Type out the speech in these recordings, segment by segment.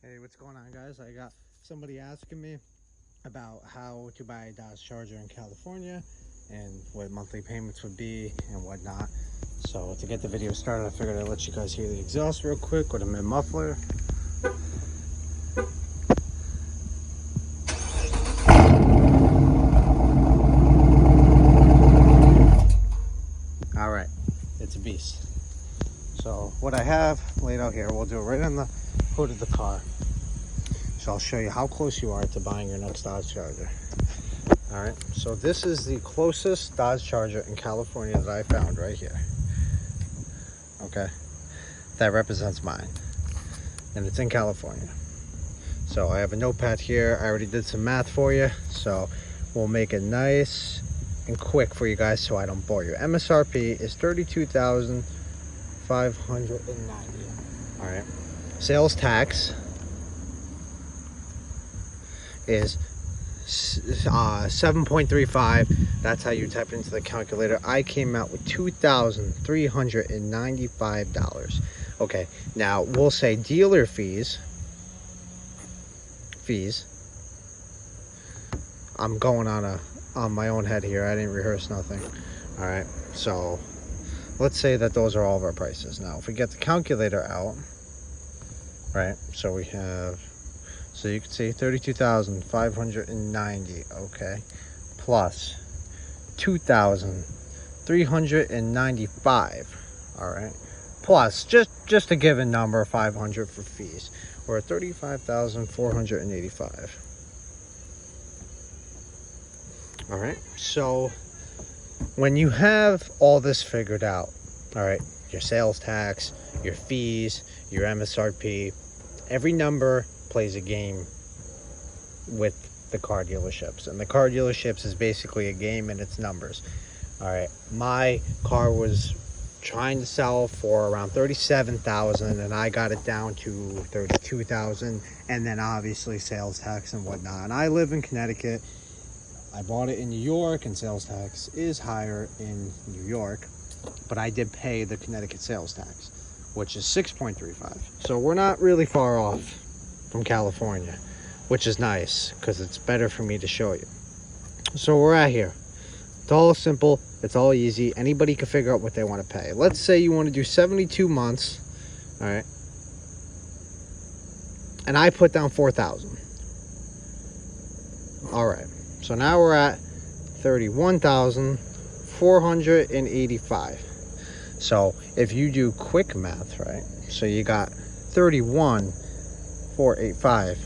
Hey, what's going on, guys? I got somebody asking me about how to buy a Dodge Charger in California and what monthly payments would be and whatnot. So to get the video started, I figured I'd let you guys hear the exhaust real quick with a mid muffler. All right, it's a beast. So what I have laid out here, we'll do it right on the hood of the car. So I'll show you how close you are to buying your next Dodge Charger. All right, so this is the closest Dodge Charger in California that I found right here. Okay, that represents mine, and it's in California. So I have a notepad here. I already did some math for you, so we'll make it nice and quick for you guys so I don't bore you. MSRP is $32,590. All right, sales tax is 7.35. That's how you type into the calculator. I came out with $2,395. Okay, now we'll say dealer fees. I'm going on my own head here. I didn't rehearse nothing. All right, so let's say that those are all of our prices. Now if we get the calculator out, right, so we have, so you can see 32,590, okay, plus 2,395, all right, plus just a given number, 500 for fees. We're at 35,485. All right, so when you have all this figured out, all right, your sales tax, your fees, your MSRP, every number plays a game with the car dealerships, and the car dealerships is basically a game in its numbers. All right, my car was trying to sell for around 37,000, and I got it down to 32,000, and then obviously sales tax and whatnot. And I live in Connecticut. I bought it in New York, and sales tax is higher in New York, but I did pay the Connecticut sales tax, which is 6.35. So we're not really far off from California, which is nice because it's better for me to show you. So we're at here. It's all simple. It's all easy. Anybody can figure out what they want to pay. Let's say you want to do 72 months. All right. And I put down 4,000. All right. So now we're at 31,485. So if you do quick math, right? So you got 31,485,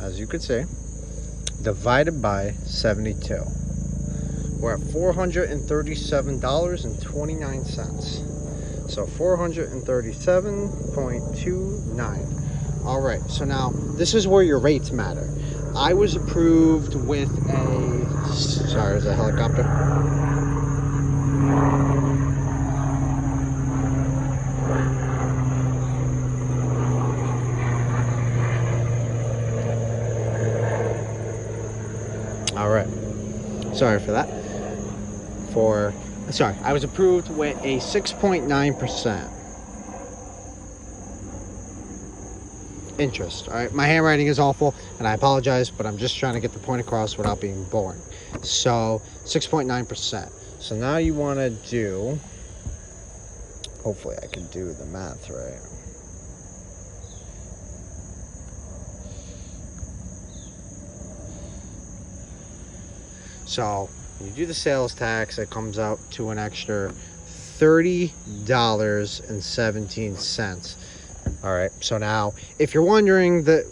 as you could see, divided by 72. We're at $437.29. So 437.29. All right, so now this is where your rates matter. I was approved with a, sorry, there's a helicopter. All right, sorry for that. I was approved with a 6.9% interest. All right, my handwriting is awful, and I apologize, but I'm just trying to get the point across without being boring. So 6.9%. So now you want to do, hopefully I can do the math right. So when you do the sales tax, it comes out to an extra $30.17. All right, so now if you're wondering that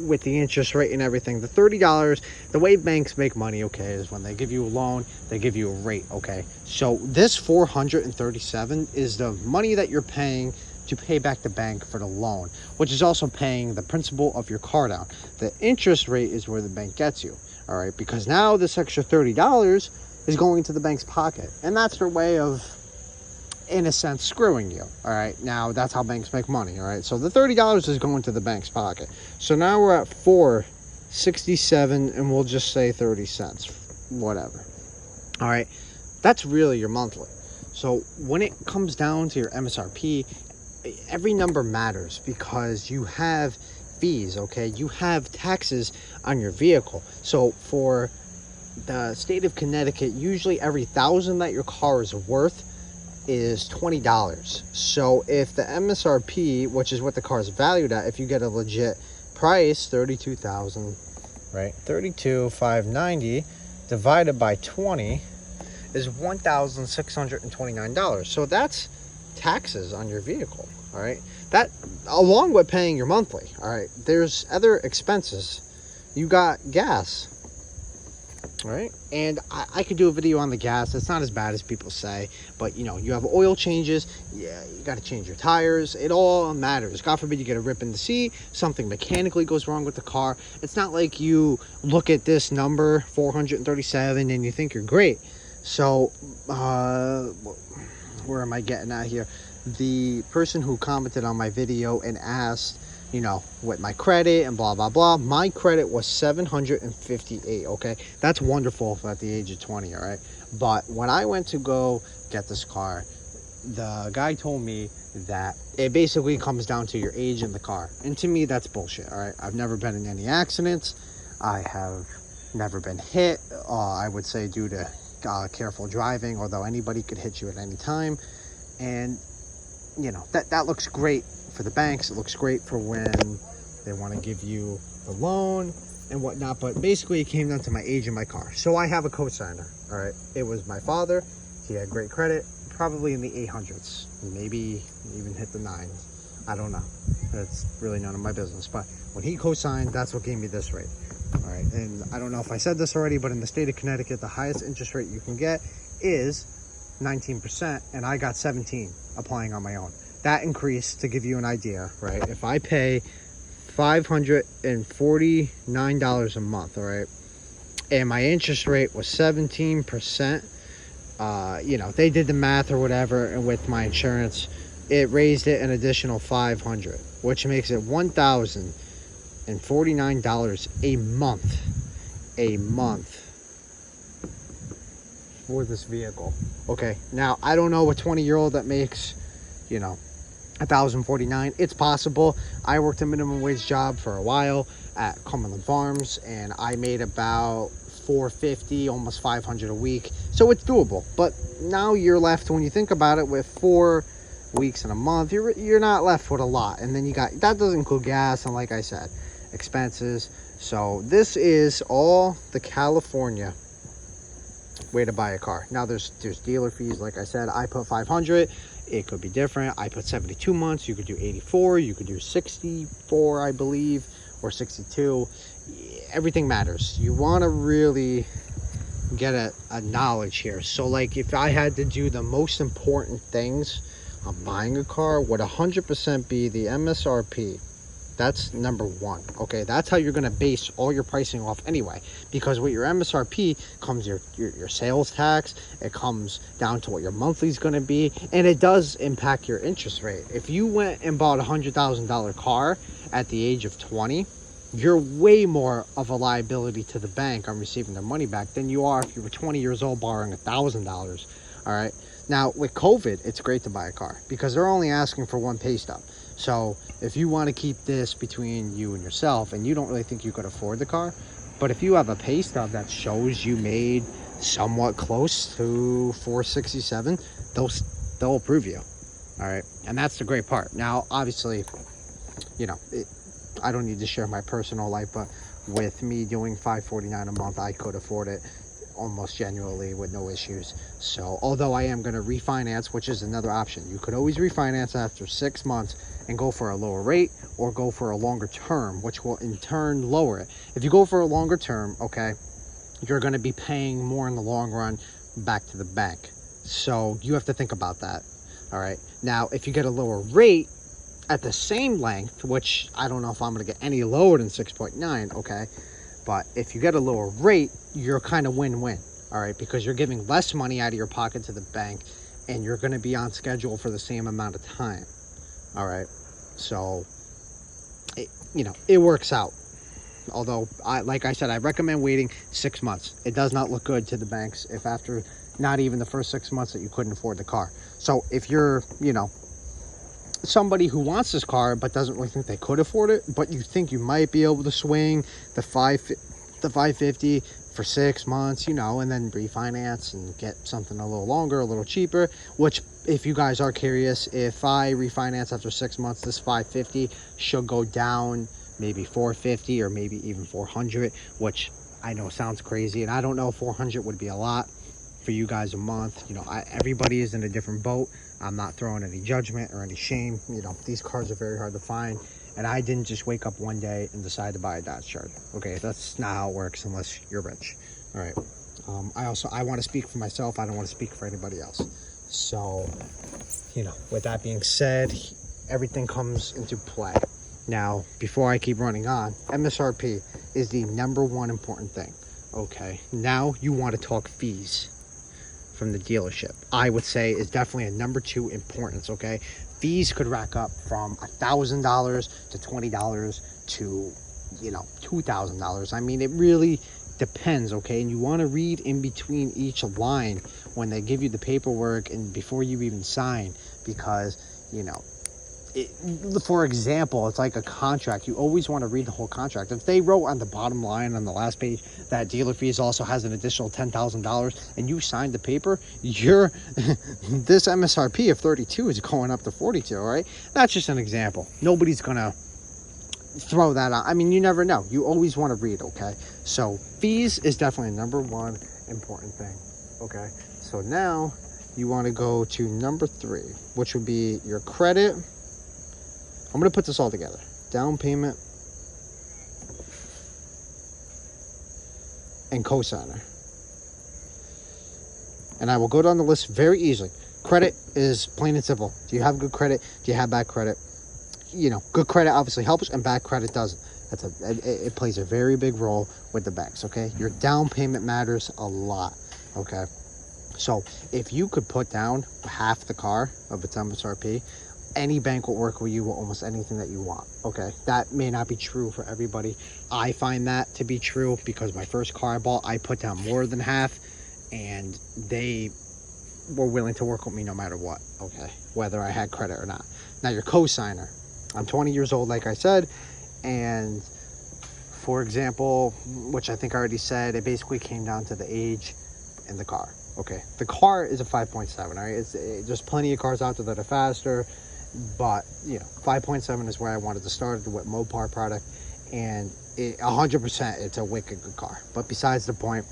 with the interest rate and everything, the $30, the way banks make money, okay, is when they give you a loan, they give you a rate, okay? So this 437 is the money that you're paying to pay back the bank for the loan, which is also paying the principal of your car down. The interest rate is where the bank gets you. All right, because now this extra $30 is going to the bank's pocket, and that's their way of, in a sense, screwing you. All right, now that's how banks make money. All right, so the $30 is going to the bank's pocket. So now we're at $467, and we'll just say 30 cents, whatever. All right, that's really your monthly. So when it comes down to your MSRP, every number matters because you have fees, okay? You have taxes on your vehicle. So for the state of Connecticut, usually every $1,000 that your car is worth is $20. So if the MSRP, which is what the car is valued at, if you get a legit price, 32,000, right? 32,590 divided by 20 is $1,629. So that's taxes on your vehicle, all right? That, along with paying your monthly, all right? There's other expenses. You got gas, all right? And I could do a video on the gas. It's not as bad as people say, but you know, you have oil changes. Yeah, you got to change your tires. It all matters. God forbid you get a rip in the seat, something mechanically goes wrong with the car. It's not like you look at this number, 437, and you think you're great. So, where am I getting at here? The person who commented on my video and asked, you know, with my credit and blah, blah, blah. My credit was 758, okay? That's wonderful at the age of 20, all right? But when I went to go get this car, the guy told me that it basically comes down to your age in the car. And to me, that's bullshit, all right? I've never been in any accidents. I have never been hit, I would say due to careful driving, although anybody could hit you at any time. And, you know, that looks great for the banks. It looks great for when they want to give you the loan and whatnot, but basically it came down to my age in my car. So I have a cosigner, all right? It was my father. He had great credit, probably in the 800s, maybe even hit the 9s. I don't know. That's really none of my business. But when he co-signed, that's what gave me this rate, all right? And I don't know if I said this already, but in the state of Connecticut, the highest interest rate you can get is 19%, and I got 17 applying on my own. That increased, to give you an idea, right? If I pay $549 a month, all right, and my interest rate was 17%, you know, they did the math or whatever, and with my insurance, it raised it an additional $500, which makes it $1,049 a month for this vehicle. Okay, now I don't know a 20-year-old that makes, you know, $1,049. It's possible. I worked a minimum wage job for a while at Cumberland Farms, and I made about $450, almost $500 a week. So it's doable. But now you're left, when you think about it, with 4 weeks in a month, you're not left with a lot. And then you got, that doesn't include gas and, like I said, expenses. So this is all the California way to buy a car. Now there's dealer fees. Like I said, I put 500. It could be different. I put 72 months. You could do 84. You could do 64, I believe, or 62. Everything matters. You want to really get a knowledge here. So like, if I had to do the most important things on buying a car, would 100% be the MSRP. That's number one. Okay, that's how you're going to base all your pricing off anyway, because with your MSRP comes your sales tax. It comes down to what your monthly is going to be, and it does impact your interest rate. If you went and bought a $100,000 car at the age of 20, you're way more of a liability to the bank on receiving their money back than you are if you were 20 years old borrowing $1,000. All right, now with COVID, it's great to buy a car because they're only asking for one pay stub. So if you want to keep this between you and yourself, and you don't really think you could afford the car, but if you have a pay stub that shows you made somewhat close to 467, they'll approve you. All right, and that's the great part. Now obviously, you know, I don't need to share my personal life, but with me doing $549 a month, I could afford it almost genuinely with no issues. So although I am going to refinance, which is another option, you could always refinance after 6 months and go for a lower rate, or go for a longer term, which will in turn lower it. If you go for a longer term, okay, you're going to be paying more in the long run back to the bank. So you have to think about that. All right, now if you get a lower rate at the same length, which I don't know if I'm going to get any lower than 6.9, okay, but if you get a lower rate, you're kind of win-win, all right, because you're giving less money out of your pocket to the bank, and you're going to be on schedule for the same amount of time. All right, so you know, it works out. Although, like I said, I recommend waiting 6 months. It does not look good to the banks if after not even the first 6 months that you couldn't afford the car. So if you're, you know, somebody who wants this car but doesn't really think they could afford it, but you think you might be able to swing the 550 for 6 months, you know, and then refinance and get something a little longer, a little cheaper, which if you guys are curious, if I refinance after 6 months, this 550 should go down maybe 450 or maybe even 400, which I know sounds crazy, and I don't know if 400 would be a lot for you guys a month. You know, everybody is in a different boat. I'm not throwing any judgment or any shame. You know, these cars are very hard to find, and I didn't just wake up one day and decide to buy a Dodge Charger. Okay, that's not how it works unless you're rich. All right. I want to speak for myself. I don't want to speak for anybody else. So, you know, with that being said, everything comes into play. Now, before I keep running on, MSRP is the #1 important thing. Okay, now you want to talk fees from the dealership. I would say is definitely a #2 importance. Okay, fees could rack up from $1,000 to $20 to, you know, $2,000. I mean, it really depends. Okay, and you want to read in between each line when they give you the paperwork and before you even sign, because, you know, for example, it's like a contract. You always want to read the whole contract. If they wrote on the bottom line on the last page that dealer fees also has an additional $10,000 and you signed the paper, you're this MSRP of 32 is going up to 42. All right, that's just an example. Nobody's gonna throw that out. I mean, you never know. You always want to read. Okay, so fees is definitely a #1 important thing. Okay, so now you want to go to #3, which would be your credit. I'm going to put this all together. Down payment and cosigner. And I will go down the list very easily. Credit is plain and simple. Do you have good credit? Do you have bad credit? You know, good credit obviously helps and bad credit doesn't. It plays a very big role with the banks, okay? Your down payment matters a lot, okay? So if you could put down half the car of its MSRP, any bank will work with you with almost anything that you want. Okay, that may not be true for everybody. I find that to be true because my first car I bought, I put down more than half and they were willing to work with me no matter what. Okay, whether I had credit or not. Now your cosigner, I'm 20 years old like I said, and for example, which I think I already said, it basically came down to the age and the car. Okay, the car is a 5.7. All right, there's plenty of cars out there that are faster, but you know, 5.7 is where I wanted to start with Mopar product, and 100% it's a wicked good car. But besides the point,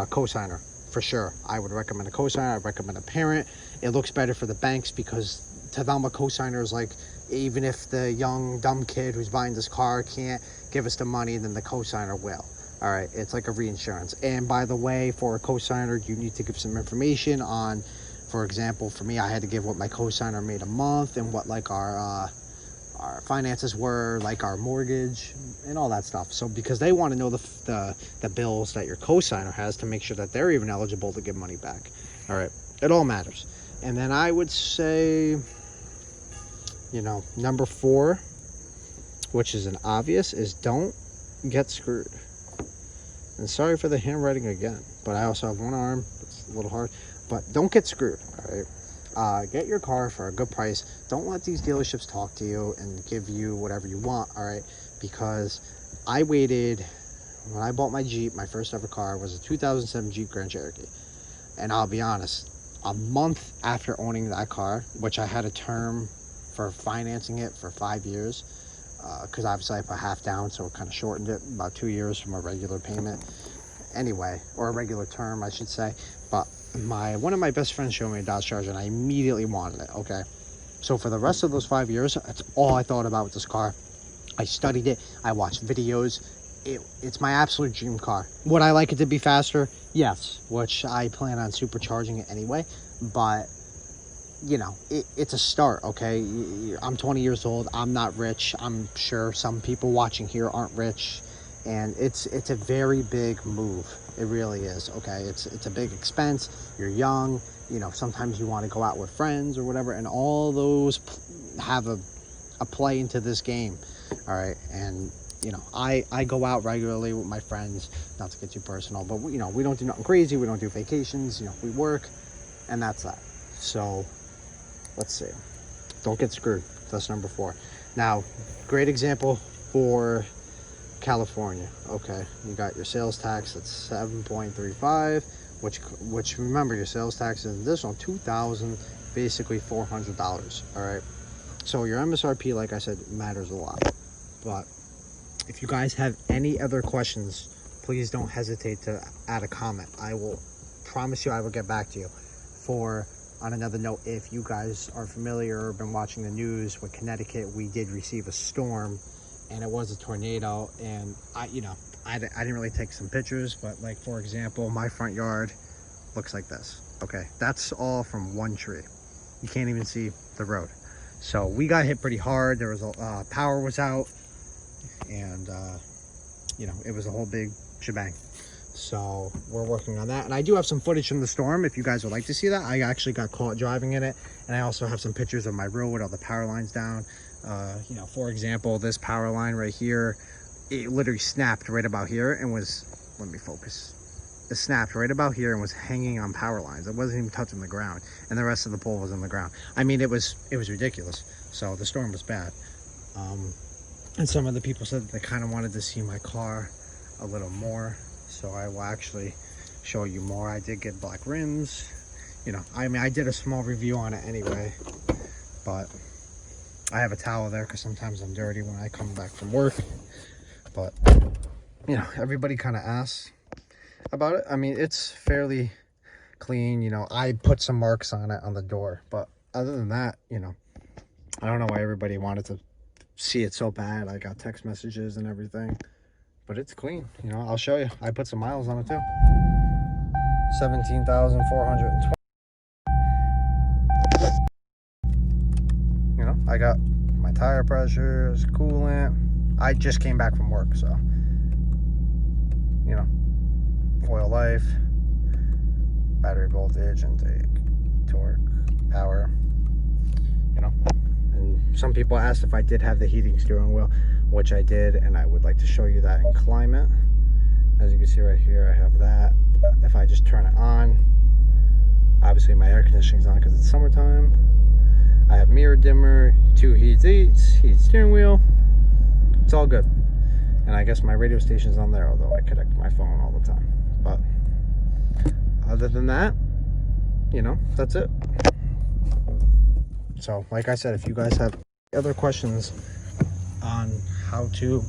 cosigner for sure. I would recommend a cosigner. I'd recommend a parent. It looks better for the banks because to them a cosigner is like, even if the young dumb kid who's buying this car can't give us the money, then the cosigner will. All right, it's like a reinsurance. And by the way, for a cosigner, you need to give some information on, for example, for me, I had to give what my cosigner made a month and what like our finances were, like our mortgage and all that stuff. So because they want to know the bills that your cosigner has to make sure that they're even eligible to get money back. All right, it all matters. And then I would say, you know, #4, which is an obvious, is don't get screwed. And sorry for the handwriting again, but I also have one arm. It's a little hard, but don't get screwed. All right, get your car for a good price. Don't let these dealerships talk to you and give you whatever you want. All right, because I waited when I bought my Jeep. My first ever car was a 2007 Jeep Grand Cherokee, and I'll be honest, a month after owning that car, which I had a term for financing it for 5 years, because obviously I put half down, so it kind of shortened it, about 2 years from a regular payment anyway, or a regular term I should say. But one of my best friends showed me a Dodge Charger and I immediately wanted it. Okay, so for the rest of those 5 years, that's all I thought about with this car. I studied it, I watched videos. It's my absolute dream car. Would I like it to be faster? Yes, which I plan on supercharging it anyway, but you know, it's a start. Okay, I'm 20 years old. I'm not rich. I'm sure some people watching here aren't rich, and it's a very big move. It really is. Okay, it's a big expense. You're young, you know, sometimes you want to go out with friends or whatever, and all those have a play into this game. All right, and you know, I go out regularly with my friends, not to get too personal, but you know, we don't do nothing crazy. We don't do vacations. You know, we work, and that's that. So let's see. don't get screwed. That's number 4. Now, great example for California. Okay, you got your sales tax at 7.35, which remember, your sales tax is an additional $2,000, basically $400. All right, so your MSRP, like I said, matters a lot. But if you guys have any other questions, please don't hesitate to add a comment. I will promise you I will get back to you. On another note, if you guys are familiar or been watching the news with Connecticut, we did receive a storm, and it was a tornado. And I didn't really take some pictures, but like, for example, my front yard looks like this. Okay, that's all from one tree. You can't even see the road. So we got hit pretty hard. There was power was out, and it was a whole big shebang. So we're working on that, and I do have some footage from the storm if you guys would like to see that. I actually got caught driving in it, and I also have some pictures of my road with all the power lines down. For example, this power line right here, it literally snapped right about here and was, let me focus, it snapped right about here and was hanging on power lines. It wasn't even touching the ground, and the rest of the pole was on the ground. I mean, it was ridiculous. So the storm was bad. And some of the people said that they kind of wanted to see my car a little more, so I will actually show you more. I did get black rims. I mean, I did a small review on it anyway, but I have a towel there because sometimes I'm dirty when I come back from work. But everybody kind of asks about it. I mean, it's fairly clean. I put some marks on it on the door, but other than that, I don't know why everybody wanted to see it so bad. I got text messages and everything, but it's clean. I'll show you. I put some miles on it too. 17,420. I got my tire pressures, coolant. I just came back from work, so oil life, battery voltage, intake, torque, power. And some people asked if I did have the heating steering wheel, which I did, and I would like to show you that in climate. As you can see right here, I have that. If I just turn it on, obviously my air conditioning's on because it's summertime. I have mirror dimmer, 2 heat steering wheel. It's all good. And I guess my radio station's on there, although I connect my phone all the time. But other than that, that's it. So like I said, if you guys have other questions on how to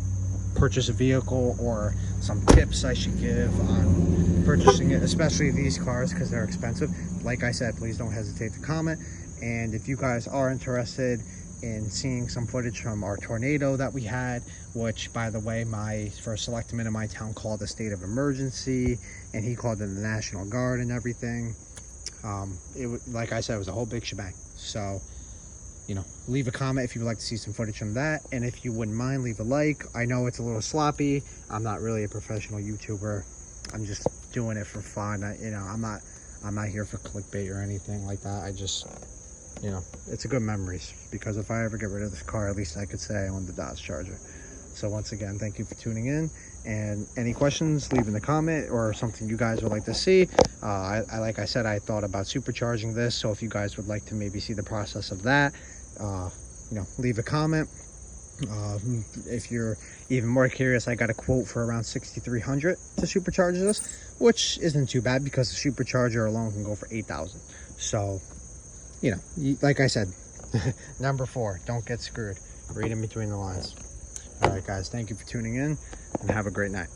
purchase a vehicle, or some tips I should give on purchasing it, especially these cars because they're expensive, like I said, please don't hesitate to comment. And if you guys are interested in seeing some footage from our tornado that we had, which, by the way, my first selectman in my town called a state of emergency, and he called in the National Guard and everything. Like I said, it was a whole big shebang. So leave a comment if you would like to see some footage from that, and if you wouldn't mind, leave a like. I know it's a little sloppy. I'm not really a professional YouTuber. I'm just doing it for fun. I'm not here for clickbait or anything like that. I just, it's a good memories, because if I ever get rid of this car, at least I could say I own the Dodge Charger. So once again, thank you for tuning in, and any questions, leave in the comment, or something you guys would like to see. Like I said, I thought about supercharging this, so if you guys would like to maybe see the process of that, leave a comment. If you're even more curious, I got a quote for around $6,300 to supercharge this, which isn't too bad because the supercharger alone can go for $8,000. So like I said, number 4, don't get screwed. Read in between the lines. All right, guys, thank you for tuning in, and have a great night.